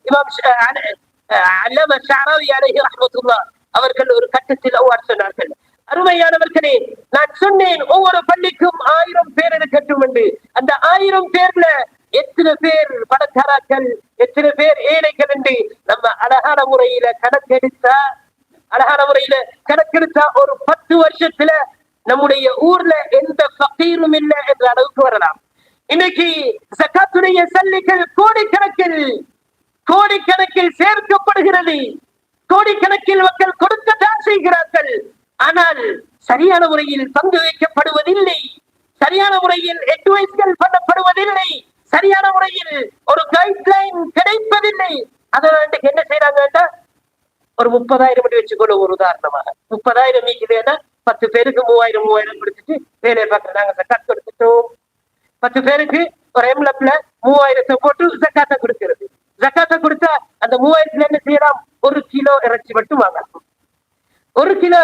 இமாம் அல்லமா ஷஅராவி அலைஹி ரஹ்மத்துல்லாஹ் அவர்கள் ஒரு கட்டத்தில் அவ்வாறு சொன்னார்கள். அருமையானவர்களே, நான் சொன்னேன் ஒவ்வொரு பள்ளிக்கும் 1000 பேர் இருக்கட்டும் என்று. அந்த 1000 பேர்ல எத்தனை பேர் பணக்காரர்கள், எத்தனை பேர் ஏழைகள் என்று நம்ம அழகான முறையில கணக்கெடுத்தா ஒரு 10 வருஷத்துல நம்முடைய ஊர்ல எந்த ஃபகீரும் இல்லை என்ற அளவுக்கு வரலாம். இன்னைக்கு ஜகாத்துடைய சல்லிகள் கோடிக்கணக்கில் சேர்க்கப்படுகிறது. கோடிக்கணக்கில் மக்கள் கொடுக்கத்தான் செய்கிறார்கள். ஆனால் சரியான முறையில் பங்கு வைக்கப்படுவதில்லை, சரியான முறையில் அட்வைஸ்கள் பண்ணப்படுவதில்லை, சரியான முறையில் ஒரு கைட்லைன் கிடைப்பதில்லை. அதனால என்ன செய்யறாங்க, ஒரு 30,000 வச்சுக்கொள்ள. ஒரு உதாரணமாக 30,000 நீக்குதுன்னா 10 பேருக்கு 3000 கொடுத்துட்டு வேலையை பார்க்க நாங்க ஜக்காத் கொடுத்துட்டோம். 10 பேருக்கு ஒரு எம்லப்ல 3000 போட்டு ஜக்காத்தை கொடுக்கிறது. ஜக்காத்தை கொடுத்தா அந்த 3000 என்ன செய்யலாம், 1 கிலோ இறைச்சி மட்டும் வாங்கலாம். 1 கிலோ